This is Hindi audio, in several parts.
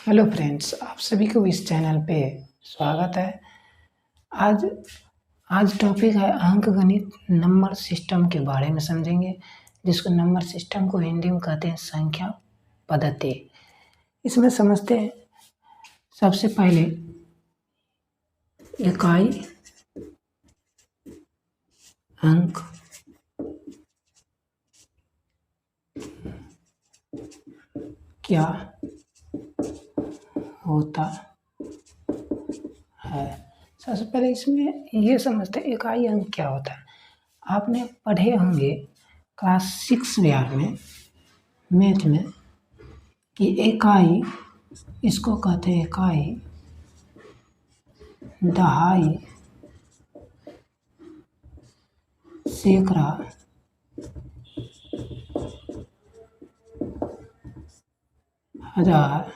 हेलो फ्रेंड्स, आप सभी को इस चैनल पे स्वागत है। आज आज टॉपिक है अंकगणित नंबर सिस्टम के बारे में समझेंगे, जिसको नंबर सिस्टम को हिंदी में कहते हैं संख्या पद्धति। इसमें समझते हैं सबसे पहले इकाई अंक क्या होता है। सबसे पहले इसमें ये समझते हैं इकाई अंक क्या होता है। आपने पढ़े होंगे क्लास 6 बिहार में मैथ में कि इकाई, इसको कहते हैं इकाई, दहाई, सैकड़ा, हजार,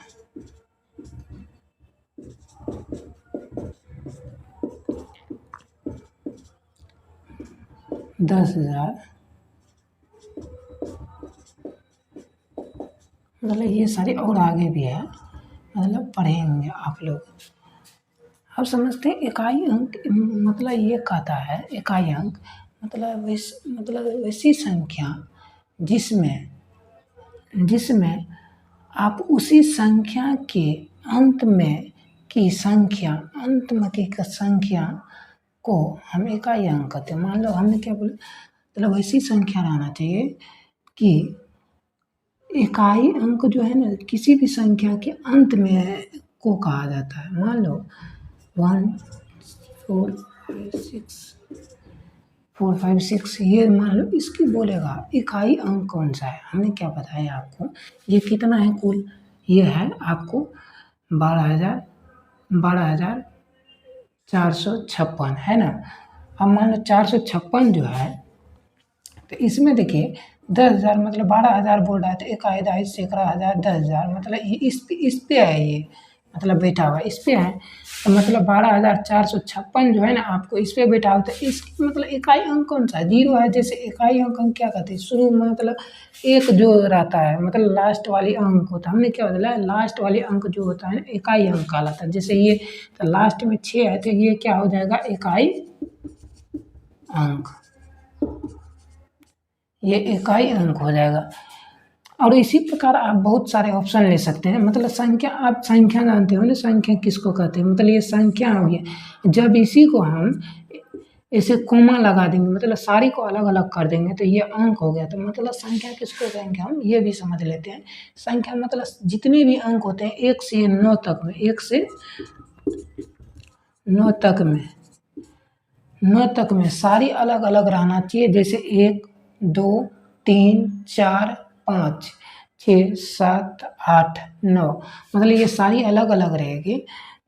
दस हजार, मतलब ये सारे और आगे भी है, मतलब पढ़े होंगे आप लोग। अब समझते हैं इकाई अंक मतलब ये कहता है इकाई अंक मतलब वैसी संख्या जिसमें आप उसी संख्या के अंत में की संख्या को हम इकाई अंक कहते हैं। मान लो हमने क्या बोला, मतलब वैसी संख्या रहना चाहिए कि इकाई अंक जो है ना किसी भी संख्या के अंत में को कहा जाता है। मान लो 1 4 5 6 ये मान लो इसकी बोलेगा इकाई अंक कौन सा है। हमने क्या बताया आपको, ये कितना है कुल, ये है आपको 12,456 है ना। अब मान लो 456 जो है, तो इसमें देखिए 10,000 मतलब 12,000 बोल रहा है, तो इकाई दहाई सैकड़ा हजार 10,000 मतलब ये इस पे है, ये मतलब बैठा हुआ इस पे है। तो मतलब 12,456 जो है ना आपको इस पे बैठा हुआ, तो इसकी मतलब इकाई अंक कौन सा है, 0 है। जैसे इकाई अंक हम क्या कहते हैं, शुरू में मतलब एक जो रहता है मतलब लास्ट वाली अंक होता है। हमने क्या बताया, लास्ट वाली अंक जो होता है ना इकाई अंक कहलाता है। जैसे ये तो लास्ट में 6 है, तो ये क्या हो जाएगा, इकाई अंक, ये इकाई अंक हो जाएगा। और इसी प्रकार आप बहुत सारे ऑप्शन ले सकते हैं। मतलब संख्या, आप संख्या जानते हो ना, संख्या किसको कहते हैं, मतलब ये संख्या हो गया। जब इसी को हम ऐसे कोमा लगा देंगे, मतलब सारी को अलग अलग कर देंगे, तो ये अंक हो गया। तो मतलब संख्या किसको कहेंगे हम, ये भी समझ लेते हैं। संख्या मतलब जितने भी अंक होते हैं 1 से 9 तक में, 1 से 9 तक में, 9 तक में सारी अलग अलग रहना चाहिए। जैसे 1 2 3 4 5 6 7 8 9, मतलब ये सारी अलग अलग रहेगी।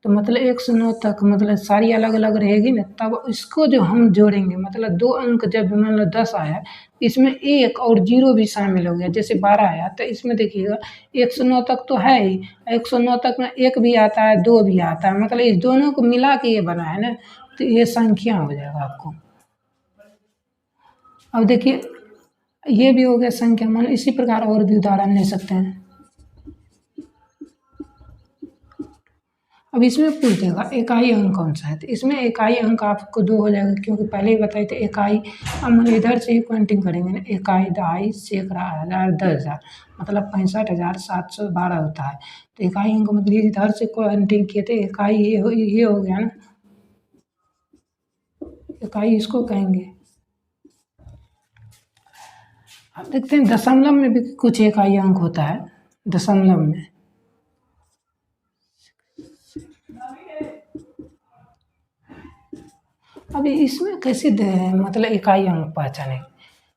तो मतलब 1 से 9 तक मतलब सारी अलग अलग रहेगी ना, तब इसको जो हम जोड़ेंगे, मतलब 2 अंक जब मान लो 10 आया, इसमें 1 और 0 भी शामिल हो गया। जैसे 12 आया, तो इसमें देखिएगा 1 से 9 तक तो है ही, 1 से 9 तक में 1 भी आता है, 2 भी आता है, मतलब इस दोनों को मिला के ये बना है ना, तो ये संख्या हो जाएगा आपको। अब देखिए ये भी हो गया संख्या। मान इसी प्रकार और भी उदाहरण ले सकते हैं। अब इसमें पूछ देगा इकाई अंक कौन सा है, तो इसमें इकाई अंक आपको 2 हो जाएगा, क्योंकि पहले ही बताए थे इकाई। अब हम इधर से ही काउंटिंग करेंगे ना, इकाई दहाई सैकड़ा हजार 10,000 मतलब 65,712 होता है। तो इकाई अंक मतलब इधर से काउंटिंग किए थे, इकाई ये हो गया ना, इकाई इसको कहेंगे। अब देखते हैं दशमलव में भी कुछ इकाई अंक होता है। दशमलव में अभी इसमें कैसे मतलब इकाई अंक पहचाने,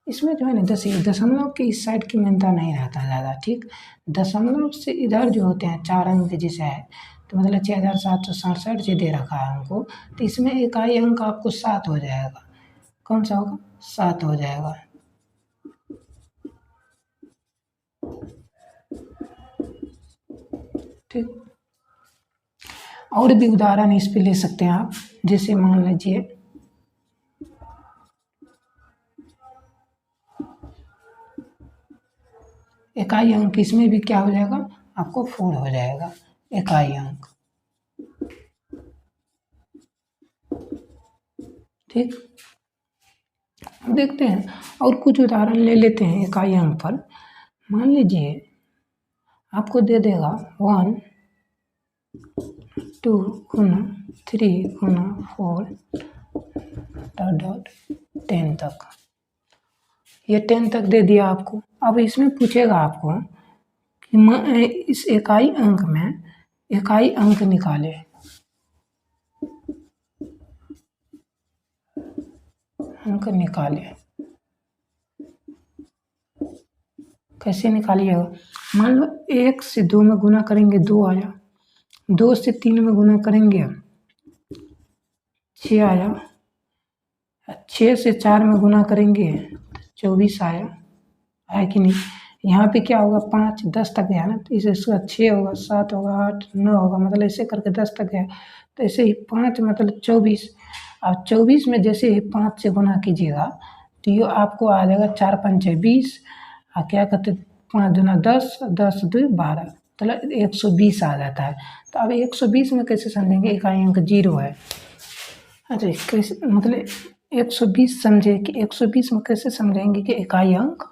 इसमें जो है ना दशमलव के इस साइड की मान्यता नहीं रहता ज़्यादा, ठीक। दशमलव से इधर जो होते हैं 4 अंक जैसे है, तो मतलब 6,767 से दे रखा है हमको, तो इसमें इकाई अंक आपको 7 हो जाएगा। कौन सा होगा, 7 हो जाएगा, ठीक। और भी उदाहरण इस पे ले सकते हैं आप। जैसे मान लीजिए इकाई अंक इसमें भी क्या हो जाएगा, आपको 4 हो जाएगा। इकाई अंक। ठीक, अब देखते हैं और कुछ उदाहरण ले लेते हैं इकाई अंक पर। मान लीजिए आपको दे देगा 1 2 गुना 3 गुना 4 डॉट डॉट 10 तक। ये 10 तक दे दिया आपको। अब इसमें पूछेगा आपको कि इस इकाई अंक में इकाई अंक निकाले। अंक निकाले, कैसे निकालिएगा? मान लो 1 से 2 में गुना करेंगे 2 आया, 2 से 3 में गुना करेंगे 6 आया, 6 से 4 में गुना करेंगे 24 आया, है कि नहीं? यहाँ पे क्या होगा 5 10 तक गया ना, तो इसे इसका 6 होगा 7 होगा 8 9 होगा, मतलब ऐसे करके 10 तक गया। तो ऐसे ही 5 मतलब 24। अब 24 में जैसे ही 5 से गुना कीजिएगा तो ये आपको आ जाएगा 4 पंचे 20, और क्या कहते 5 दूना 10 10 2 12, मतलब 120 आ जाता है। तो अब 120 में कैसे समझेंगे? इकाई अंक 0 है। अच्छा, कैसे मतलब 120 समझे कि 120 में कैसे समझेंगे कि इकाई अंक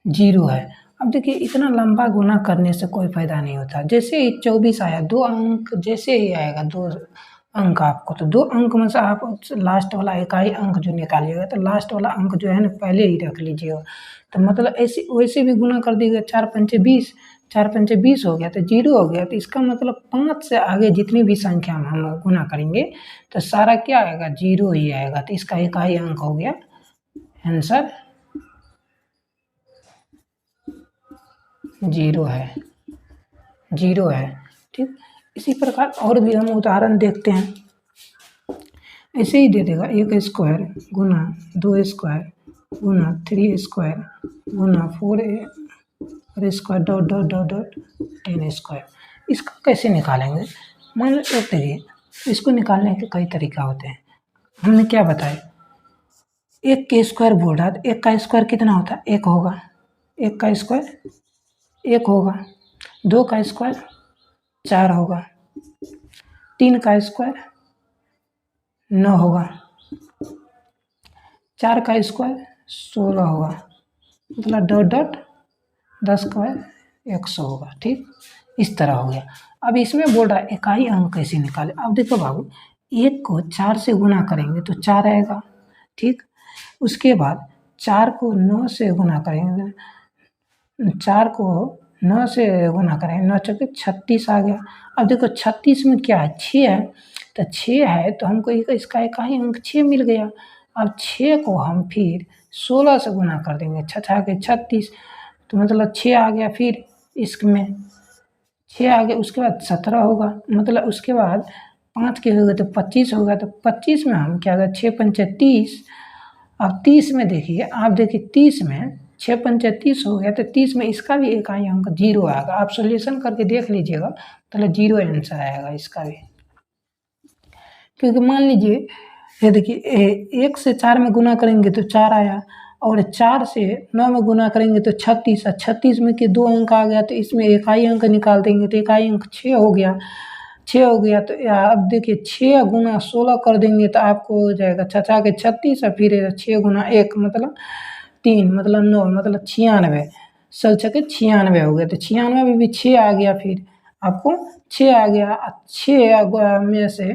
0 है? अब देखिए इतना लंबा गुना करने से कोई फायदा नहीं होता। जैसे ही 24 आया, 2 अंक जैसे ही आएगा 2 अंक आपको, तो 2 अंक में से आप लास्ट वाला इकाई अंक जो निकालिएगा तो लास्ट वाला अंक जो है ना पहले ही रख लीजिएगा। तो मतलब ऐसे वैसे भी गुना कर दीजिएगा, 4 पंचे 20, 4 पंचे 20 हो गया तो 0 हो गया। तो इसका मतलब 5 से आगे जितनी भी संख्या में हम गुना करेंगे तो सारा क्या आएगा? 0 ही आएगा। तो इसका इकाई अंक हो गया आंसर 0 है, 0 है। ठीक, इसी प्रकार और भी हम उदाहरण देखते हैं। ऐसे ही दे देगा 1 स्क्वायर गुना 2 स्क्वायर गुना 3 स्क्वायर गुना 4 square dot dot dot dot 10 square. इसको कैसे निकालेंगे? मान लो एक देखिए, इसको निकालने के कई तरीका होते हैं। हमने क्या बताया? 1 के स्क्वायर बोल रहा है, 1 का स्क्वायर कितना होता है? 1 होगा, 1 का स्क्वायर 1 होगा, 2 का स्क्वायर 4 होगा, 3 का स्क्वायर 9 होगा, 4 का स्क्वायर 16 होगा, मतलब डॉट डॉट 10 स्क्वायर 100 होगा। ठीक, इस तरह हो गया। अब इसमें बोल रहा है इकाई अंक कैसे निकाले। अब देखो बाबू, 1 को 4 से गुना करेंगे तो 4 आएगा। ठीक, उसके बाद 4 को 9 से गुना करेंगे, 4 को 9 से गुना करेंगे, 9 चौके 36 आ गया। अब देखो 36 में क्या है? 6 है, तो 6 है तो हमको इसका इकाई अंक 6 मिल गया। अब 6 को हम फिर 16 से गुना कर देंगे, 6 के 36, तो मतलब 6 आ गया। फिर इसमें 6 आ गया, उसके बाद 17 होगा, मतलब उसके बाद 5 के हो गए तो 25 होगा। तो 25 में हम क्या होगा? 6 पंचे 30। अब 30 में देखिए, आप देखिए 30 में 6 पंचे 30 हो गया, तो 30 में इसका भी इकाई अंक 0 आएगा। आप सोल्यूशन करके देख लीजिएगा, तो 0 आंसर आएगा इसका भी। क्योंकि मान लीजिए ये देखिए 1 से 4 में गुना करेंगे तो 4 आया, और 4 से 9 में गुना करेंगे तो 36, और 36 में कि 2 अंक आ गया तो इसमें इकाई अंक निकाल देंगे तो इकाई अंक 6 हो गया। 6 हो गया तो अब देखिए 6 गुना 16 कर देंगे तो आपको हो जाएगा 6 के 36, और फिर 6 गुना 1 मतलब 3 मतलब 9 मतलब 96, 6 96 हो गया। तो 96 में भी 6 आ गया, फिर आपको 6 आ गया। 6 में से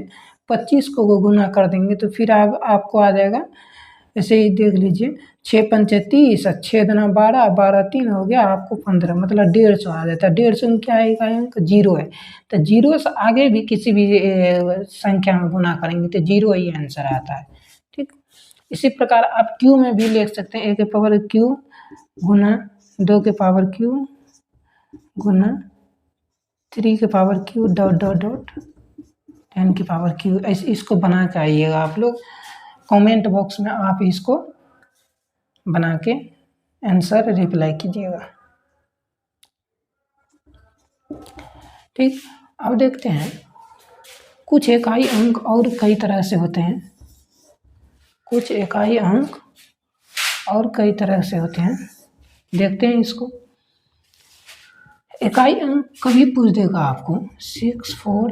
25 को गुना कर देंगे तो फिर आपको आ जाएगा, ऐसे ही देख लीजिए 6 पंचे 30 और 6 दूना 12, 12 3 हो गया आपको 15, मतलब 150 आ जाता है। 150 में क्या आएगा? अंक 0 है। तो 0 से आगे भी किसी भी संख्या में गुना करेंगे तो 0 ही आंसर आता है। ठीक, इसी प्रकार आप क्यू में भी लिख सकते हैं, a के पावर क्यू गुना 2 के पावर क्यू गुना 3 के power Q dot dot dot 10 की पावर क्यू। ऐसे इसको बना के आइएगा आप लोग, कमेंट बॉक्स में आप इसको बना के आंसर रिप्लाई कीजिएगा। ठीक, अब देखते हैं कुछ इकाई अंक और कई तरह से होते हैं। कुछ इकाई अंक और कई तरह से होते हैं, देखते हैं इसको। इकाई अंक कभी पूछ देगा आपको 6 4,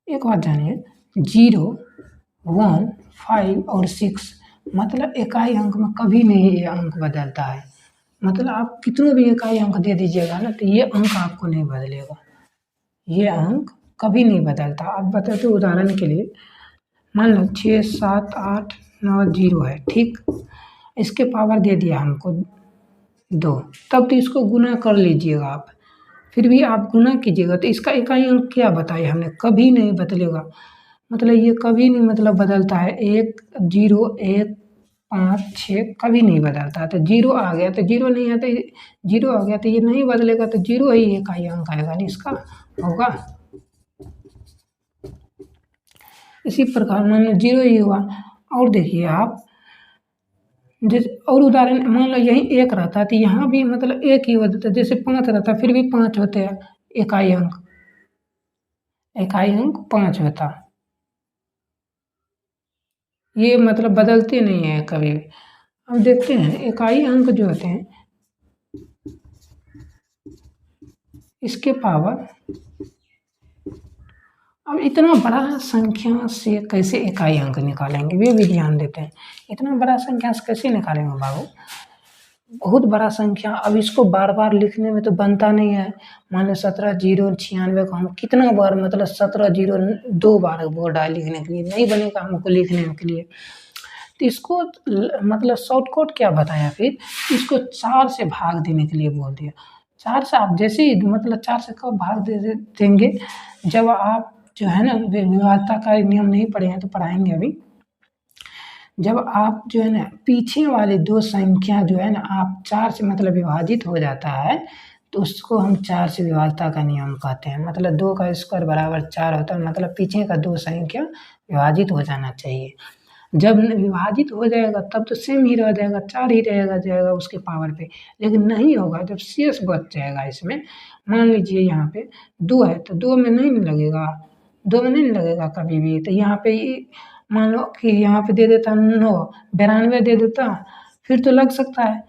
एक बात जानिए 0 1 5 और 6, मतलब इकाई अंक में कभी नहीं ये अंक बदलता है। मतलब आप कितने भी इकाई अंक दे दीजिएगा ना तो ये अंक आपको नहीं बदलेगा, ये अंक कभी नहीं बदलता। अब बताते उदाहरण के लिए मान लो 6 7 8 9 0 है, ठीक, इसके पावर दे दिया हमको 2, तब तो इसको गुना कर लीजिएगा आप, फिर भी आप गुना कीजिएगा तो इसका इकाई अंक क्या बताया हमने, कभी नहीं बदलेगा। मतलब ये कभी नहीं मतलब बदलता है, 1 0 1 5 6 कभी नहीं बदलता। तो 0 आ गया तो 0 नहीं आता, 0 आ गया तो ये नहीं बदलेगा, तो 0 ही इकाई अंक आएगा नहीं इसका होगा। इसी प्रकार मान लो 0 ही हुआ। और देखिए आप जैसे और उदाहरण मान लो यही 1 रहता तो यहाँ भी मतलब 1 ही होता, जैसे 5 रहता फिर भी 5 होते हैं इकाई अंक, इकाई अंक 5 होता, ये मतलब बदलते नहीं है कभी भी। अब देखते हैं इकाई अंक जो होते हैं इसके पावर, अब इतना बड़ा संख्या से कैसे इकाई अंक निकालेंगे वे भी ध्यान देते हैं। इतना बड़ा संख्या से कैसे निकालेंगे बाबू, बहुत बड़ा संख्या, अब इसको बार बार लिखने में तो बनता नहीं है। मान लो 17 0 96 को हम कितना बार मतलब 17 0 2 बार बोल रहा है लिखने के लिए, नहीं बनेगा हमको लिखने के लिए। तो इसको मतलब शॉर्टकट क्या बताया, फिर इसको 4 से भाग देने के लिए बोल दिया। 4 से आप जैसे ही मतलब 4 से कब भाग देंगे, जब आप जो है ना विभाज्यता का नियम नहीं पढ़े हैं तो पढ़ाएंगे अभी। जब आप जो है ना पीछे वाले दो संख्या जो है ना आप 4 से मतलब विभाजित हो जाता है तो उसको हम 4 से विभाज्यता का नियम कहते हैं। मतलब 2 का स्क्वायर बराबर 4 होता है, मतलब पीछे का दो संख्या विभाजित हो जाना चाहिए। जब विभाजित हो जाएगा तब तो सेम ही रह जाएगा, 4 ही जाएगा उसके पावर पे, लेकिन नहीं होगा जब शेष बच जाएगा इसमें। मान लीजिए यहाँ पे 2 है तो 2 में नहीं लगेगा, 2 में नहीं लगेगा कभी भी। तो यहाँ पे मान लो कि यहाँ पे दे देता 9, 92 दे देता फिर तो लग सकता है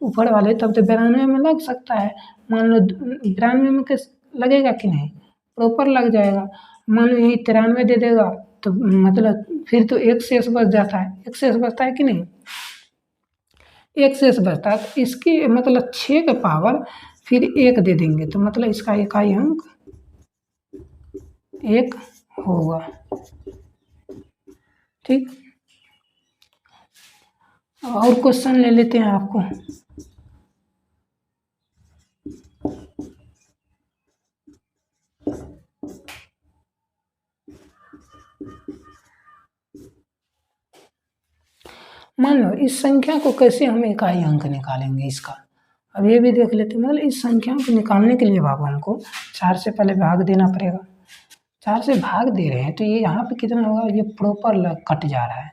ऊपर वाले, तब तो 92 में लग सकता है। मान लो 92 में किस लगेगा कि नहीं, प्रॉपर लग जाएगा। मान लो यही 93 दे देगा तो मतलब फिर तो एक शेष बच जाता है, एक शेष बचता है कि नहीं, एक शेष बचता है। तो इसकी मतलब 6 का पावर फिर 1 दे देंगे तो मतलब इसका इकाई अंक 1 होगा, ठीक। और क्वेश्चन ले लेते हैं आपको। मान लो इस संख्या को कैसे हम इकाई अंक निकालेंगे इसका, अब ये भी देख लेते हैं। मतलब इस संख्या को निकालने के लिए बाबू हमको 4 से पहले भाग देना पड़ेगा। 4 से भाग दे रहे हैं तो ये यहाँ पे कितना होगा, ये प्रॉपर कट जा रहा है,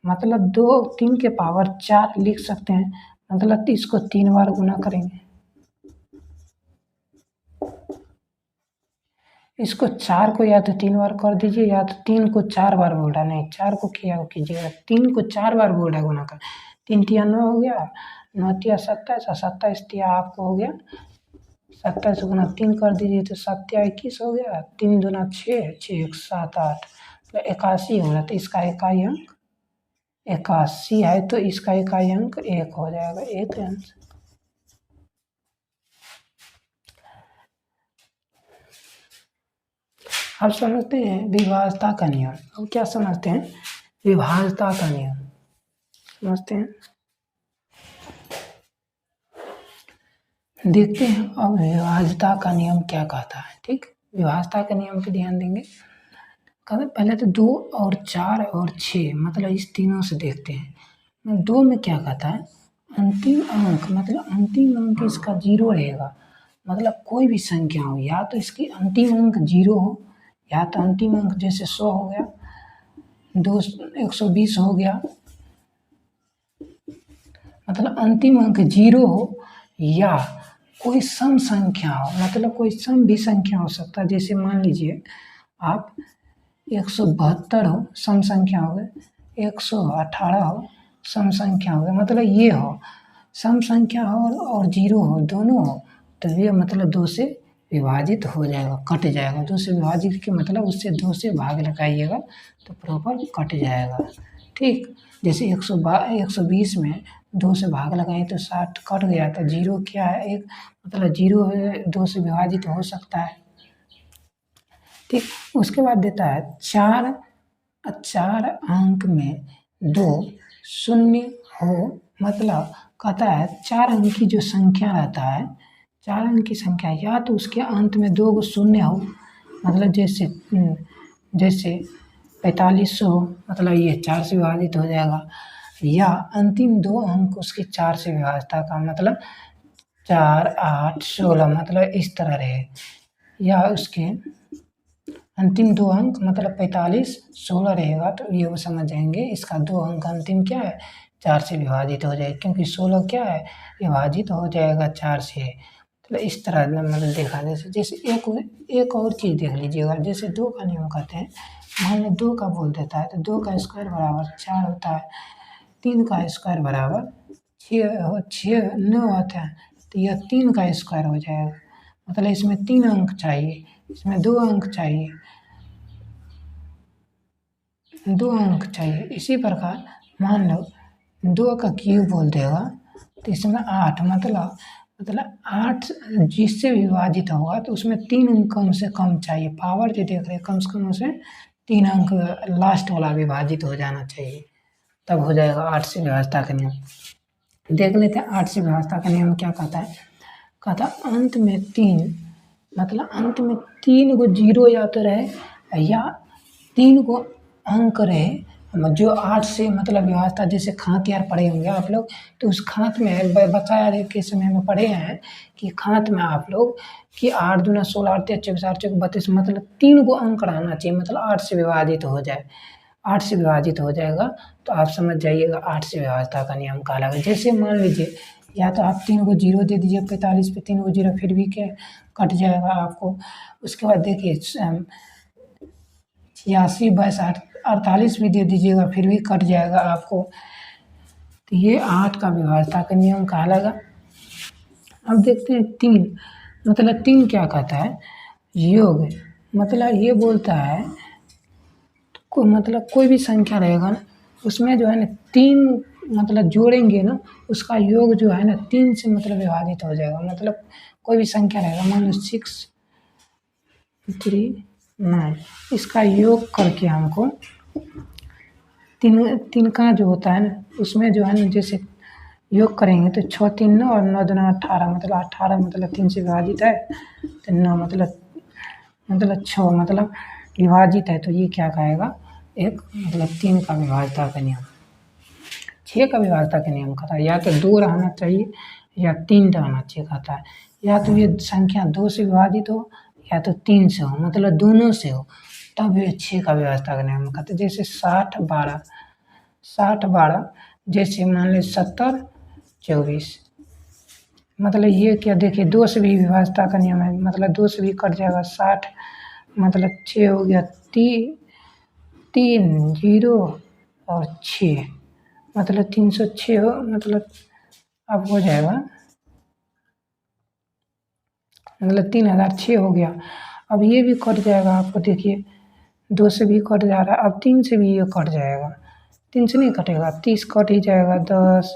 मतलब 2 3 के पावर 4 लिख सकते हैं। मतलब इसको 3 बार गुना करेंगे, इसको 4 को या तो 3 बार कर दीजिए या तो 3 को 4 बार बोल रहा, नहीं 4 को क्या कीजिएगा, 3 को 4 बार बोल रहा है गुना कर। 3 तिया 9 हो गया, 9 तिया 27 और 27 तिया आपको हो गया 27 गुना 3 कर दीजिए तो 7 तिया 21 हो गया, 3 दूना 6 6 1 7 8 तो 81 हो रहा। तो इसका इकाई अंक 81 है तो इसका इकाई अंक 1 हो जाएगा, 1 अंक। अब समझते हैं विभाज्यता का नियम। अब क्या समझते हैं, विभाज्यता का नियम समझते हैं, देखते हैं अब विभाज्यता का नियम क्या कहता है। ठीक, विभाज्यता का नियम पे ध्यान देंगे। कहते पहले तो 2 और 4 और 6 मतलब इस तीनों से देखते हैं। 2 में क्या कहता है, अंतिम अंक मतलब अंतिम अंक इसका 0 रहेगा। मतलब कोई भी संख्या हो या तो इसकी अंतिम अंक 0 हो या तो अंतिम अंक जैसे 100 हो गया, 120 हो गया, मतलब अंतिम अंक 0 हो या कोई सम संख्या हो, मतलब कोई सम भी संख्या हो सकता है। जैसे मान लीजिए आप 172 हो सम संख्या हो गए, 118 हो सम संख्या हो गया, मतलब ये हो सम संख्या हो और 0 हो दोनों हो तो ये मतलब 2 से विभाजित हो जाएगा, कट जाएगा। 2 से विभाजित के मतलब उससे 2 से भाग लगाइएगा तो प्रॉपर कट जाएगा। ठीक, जैसे 120 में 2 से भाग लगाएं तो 60 कट गया, तो जीरो क्या है, एक मतलब जीरो है, 2 से विभाजित हो सकता है। ठीक, उसके बाद देता है 4 अंक में 2 शून्य हो, मतलब कहता है 4 अंक की जो संख्या रहता है, 4 अंक की संख्या या तो उसके अंत में 2 गो शून्य हो, मतलब जैसे 4500 हो, मतलब ये 4 से विभाजित हो जाएगा, या अंतिम 2 अंक उसके 4 से विभाजित का मतलब 4, 8, 16 मतलब इस तरह रहे, या उसके अंतिम 2 अंक मतलब 45, 16 रहेगा, तो ये वो समझ जाएंगे इसका 2 अंक अंतिम क्या है, 4 से विभाजित हो जाएगा, क्योंकि 16 क्या है, विभाजित हो जाएगा 4 से। मतलब इस तरह मतलब देखा, जैसे एक और चीज़ देख लीजिएगा, जैसे 2 का नियम कहते हैं, मान लो 2 का बोल देता है तो 2 का स्क्वायर बराबर 4 होता है, 3 का स्क्वायर बराबर 6 9 होता है, तो यह 3 का स्क्वायर हो जाएगा, मतलब इसमें 3 अंक चाहिए, इसमें 2 अंक चाहिए, 2 अंक चाहिए। इसी प्रकार मान लो 2 का क्यूब बोल देगा तो इसमें 8 मतलब 8 जिससे विभाजित होगा तो उसमें 3 अंक कम से कम चाहिए, पावर जो देख रहे हैं कम से कम उसमें 3 अंक लास्ट वाला विभाजित हो जाना चाहिए, तब हो जाएगा 8 से विभाजता का नियम। देख लेते हैं 8 से विभाजता का नियम क्या कहता है, कहता अंत में 3, मतलब अंत में 3 गो जीरो या तो रहे या 3 गो अंक रहे, जो 8 से मतलब विभाजता, जैसे खात यार पढ़े होंगे आप लोग, तो उस खात में बचाया के समय में पढ़े हैं कि खात में आप लोग कि 8 दूना 16, 8 तिया 24, 8 चौक 32, मतलब 3 गो अंक रहना चाहिए, मतलब 8 से विभाजित हो जाए, 8 से विभाजित हो जाएगा तो आप समझ जाइएगा 8 से विभाजता का नियम का अलग है। जैसे मान लीजिए या तो आप 3 गो जीरो दे दीजिए, 45 पे 3 गो जीरो फिर भी क्या कट जाएगा आपको। उसके बाद देखिए 86, 22, 48 भी दे दीजिएगा फिर भी कट जाएगा आपको, तो ये 8 का विभाजता का नियम कहलाएगा। अब देखते हैं 3, मतलब 3 क्या कहता है, योग, मतलब ये बोलता है मतलब कोई भी संख्या रहेगा ना उसमें जो है ना 3 मतलब जोड़ेंगे ना उसका योग जो है ना 3 से मतलब विभाजित हो जाएगा, मतलब कोई भी संख्या रहेगा, मान लो 6, 3, 9, इसका योग करके हमको 3 का जो होता है ना उसमें जो है ना जैसे योग करेंगे तो 6, 3, 9 और 9 दूना 18, मतलब 18 मतलब 3 से विभाजित है, तो 9 मतलब 6 मतलब विभाजित है, तो ये क्या कहेगा, एक मतलब 3 का विभाजता का नियम। 6 का विभाजता का नियम कहता है या तो 2 रहना चाहिए या 3 रहना चाहिए, कहता है या तो ये संख्या 2 से विभाजित हो या तो 3 से हो, मतलब दोनों से हो, तब ये 6 का विभाजता का नियम कहते हैं। जैसे 60, 12, जैसे मान लीजिए 70, 24, मतलब ये क्या देखिए 2 से भी विभाजता का नियम है, मतलब 2 से भी कट जाएगा, 60 मतलब 6 हो गया, 3 जीरो और 6 मतलब 306 हो, मतलब अब हो जाएगा मतलब 3006 हो गया। अब ये भी कट जाएगा आपको, देखिए 2 से भी कट जा रहा है, अब 3 से भी ये कट जाएगा, 3 से नहीं कटेगा, 30 कट ही जाएगा, 10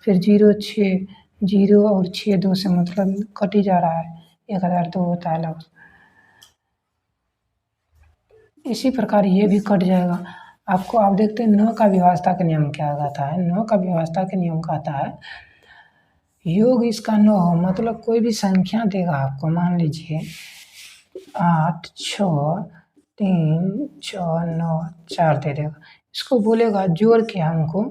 फिर 0, 6 जीरो और 6 2 से मतलब कट ही जा रहा है, 1002 होता है लगभग। इसी प्रकार ये भी कट जाएगा आपको। आप देखते हैं 9 का विभाजता का नियम क्या कहता है, 9 का विभाजता का नियम कहता है योग इसका 9 हो, मतलब कोई भी संख्या देगा आपको, मान लीजिए 8, 6, 3, 6, 9, 4 दे देगा, इसको बोलेगा जोड़ के हमको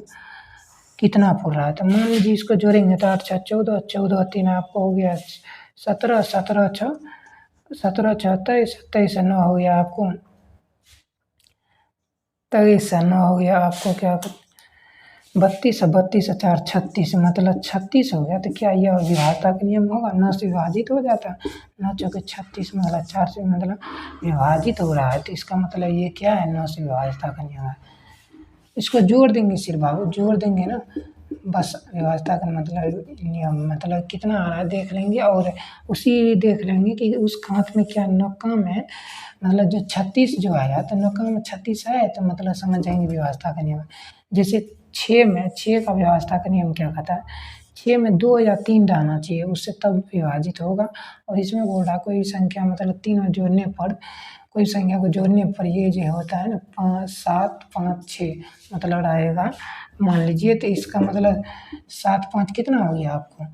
कितना फूल रहा है, तो मान लीजिए इसको जोड़ेंगे तो 8, 6, 14, 14, 3 आपको हो गया 17, 17, 6, 17, 6, 23, 23 से 9 हो गया आपको 23 से 9 हो गया आपको क्या 32, 32 4, 36, मतलब 36 हो गया, तो क्या यह विभाजता का नियम होगा, 9 से विभाजित हो जाता है, 9 चौके 36 मतलब 4 से मतलब विभाजित हो रहा है, तो इसका मतलब ये क्या है 9 से विभाजता का नियम है। इसको जोड़ देंगे सिर्फ बाबू, जोड़ देंगे ना बस व्यवस्था का मतलब नियम मतलब कितना आ रहा है देख लेंगे और उसी देख लेंगे कि उस खात में क्या नकाम है। मतलब जो 36 जो आया तो नकाम में 36 है तो मतलब समझ जाएंगे व्यवस्था का नियम। जैसे 6 में 6 का व्यवस्था का नियम क्या कहता है, 6 में 2 या 3 रहना चाहिए उससे तब विभाजित होगा। और इसमें बोल रहा कोई संख्या मतलब 3 में जोड़ने पर कोई संख्या को जोड़ने पर ये जो होता है ना 5 7 5 6 मतलब रहेगा। मान लीजिए तो इसका मतलब 7 5 कितना हो गया आपको,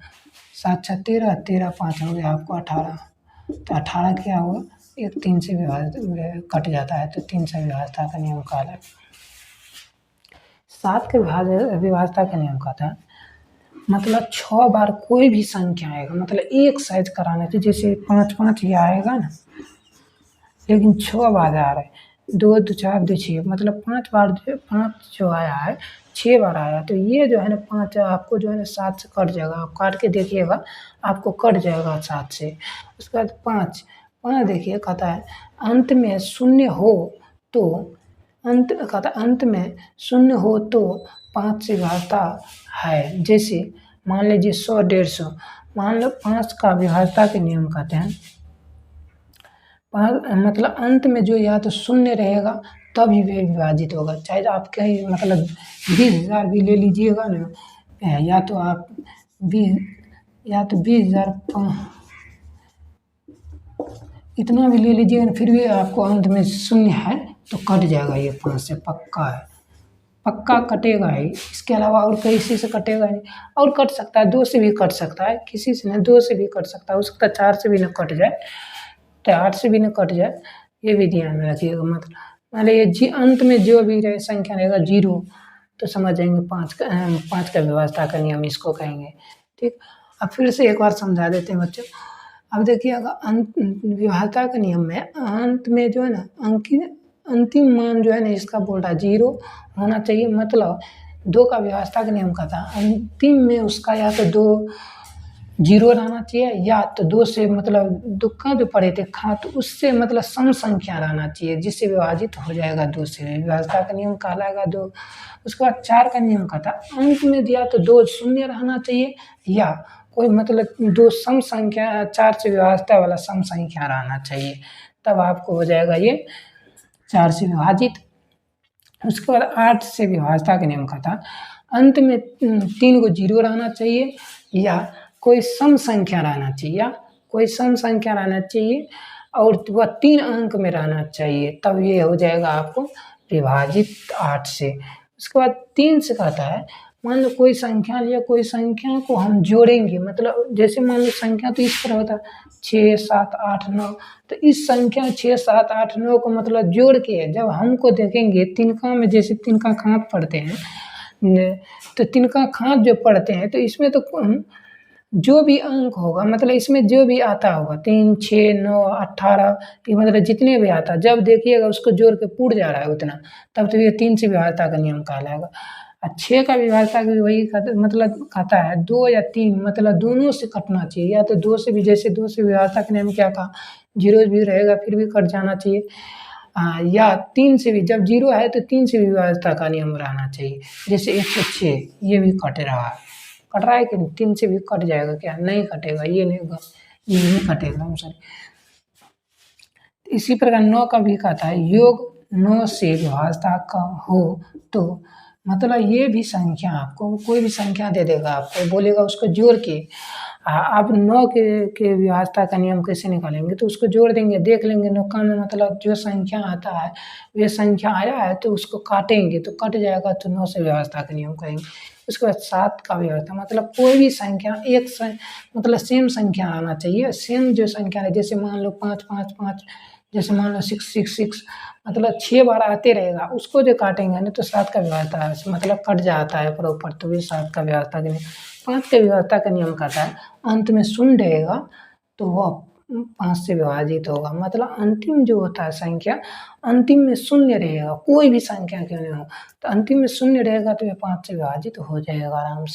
7 6 13 13 5 हो गया आपको 18। तो 18 क्या हुआ, एक 3 से विभाजित कट जाता है तो 3 से विभाजता का नियम का अलग। 7 के विभाजता का नियम का था मतलब 6 बार कोई भी संख्या आएगा मतलब एक साइज कराना चाहिए। जैसे 5 5 ये आएगा ना, लेकिन 6 बार आ रहा है, 2 2 4 2 6 मतलब 5 बार 5 जो आया है 6 बार आया तो ये जो है ना 5 आपको जो है ना 7 से कट जाएगा। आप काट के देखिएगा आपको कट जाएगा 7 से। उसके बाद 5 5 देखिए कहता है अंत में शून्य हो तो अंत कहता है अंत में शून्य हो तो 5 से विभाजता है। जैसे मान लीजिए 100 150 मान लो 5 का विभाजता के नियम कहते हैं। मतलब अंत में जो या तो शून्य रहेगा तभी वे विभाजित होगा। चाहे तो आप कहीं मतलब 20,000 भी ले लीजिएगा ना, या तो आप 20 या तो 20,000 इतना भी ले लीजिएगा फिर भी आपको अंत में शून्य है तो कट जाएगा। ये 5 से पक्का है, पक्का कटेगा ही। इसके अलावा और किसी से कटेगा नहीं। और कट सकता है 2 से भी कट सकता है, किसी से नहीं 2 से भी कट सकता है। हो सकता है 4 से भी ना कट जाए तो 8 से भी ना कट जाए, ये भी ध्यान में रखिएगा। मतलब मान लीजिए जी अंत में जो भी रहे संख्या रहेगा 0 तो समझ जाएंगे 5 का व्यवस्था का नियम इसको कहेंगे। ठीक, अब फिर से एक बार समझा देते हैं बच्चों। अब देखिएगा अंत विभाजता के नियम में अंत में जो है ना अंतिम मान जो है ना इसका बोल रहा है 0 होना चाहिए। मतलब 2 का व्यवस्था का नियम का था अंतिम में उसका या तो 2 0 रहना चाहिए या तो 2 से मतलब दुक्का जो पड़े थे तो उससे मतलब सम संख्या रहना चाहिए जिससे विभाजित हो जाएगा 2 से। व्यवस्था का नियम कहलाएगा 2। उसके बाद 4 का नियम का था अंत में दिया तो 2 शून्य रहना चाहिए या कोई मतलब 2 सम संख्या 4 से विभाजता वाला सम संख्या रहना चाहिए, तब आपको हो जाएगा ये 4 से विभाजित। उसके बाद 8 से विभाजता के नियम का था अंत में 3 को 0 रहना चाहिए या कोई सम संख्या रहना चाहिए या कोई सम संख्या रहना चाहिए और वह 3 अंक में रहना चाहिए, तब ये हो जाएगा आपको विभाजित 8 से। उसके बाद 3 से कहता है मान लो कोई संख्या लिया, कोई संख्या को हम जोड़ेंगे मतलब जैसे मान लो संख्या तो इस तरह होता है 6 7 8 9 तो इस संख्या 6 7 8 9 को मतलब जोड़ के जब हमको देखेंगे तिनका में, जैसे तिनका खात पढ़ते हैं तो तिनका खात जो पढ़ते हैं तो इसमें तो जो भी अंक होगा मतलब इसमें जो भी आता होगा 3 6 9 18 मतलब जितने भी आता जब देखिएगा उसको जोड़ के पुट जा रहा है उतना, तब तो ये 3 से विभाजता का नियम कहलाएगा। 6 का विभाजता भी वही मतलब कहता है 2 या 3 मतलब दोनों से कटना चाहिए या तो 2 से भी, जैसे 2 से विभाजता का नियम क्या कहा 0 भी रहेगा फिर भी कट जाना चाहिए। या 3 से भी, जब 0 है तो 3 से भी विभाजता का नियम रहना चाहिए। जैसे 106 ये भी कट रहा है, कट रहा है कि 3 से भी कट जाएगा क्या, नहीं कटेगा, ये नहीं कटेगा सॉरी। इसी प्रकार 9 का भी कहता है योग 9 से विभाजता का हो तो मतलब ये भी संख्या आपको कोई भी संख्या दे देगा आपको बोलेगा उसको जोड़ के आप 9 के विभाजता का नियम कैसे निकालेंगे तो उसको जोड़ देंगे, देख लेंगे 9 का में मतलब जो संख्या आता है वे संख्या आया है तो उसको काटेंगे तो कट जाएगा तो 9 से विभाजता का नियम कहेंगे। उसके बाद 7 का व्यवस्था मतलब कोई भी संख्या मतलब सेम संख्या आना चाहिए, सेम जो संख्या है जैसे मान लो 5 5 5 जैसे मान लो 6 6 6 मतलब 6 बार आते रहेगा उसको जो काटेंगे ना तो 7 का व्यवस्था है मतलब कट जाता है प्रॉपर, तो भी 7 का व्यवस्था के नियम। 5 के व्यवस्था का नियम कहता है अंत में शून्य रहेगा तो वह 5 से विभाजित होगा। मतलब अंतिम जो होता है संख्या अंतिम में शून्य रहेगा, कोई भी संख्या क्यों नहीं हो तो अंतिम में शून्य रहेगा तो यह 5 से विभाजित हो जाएगा आराम से।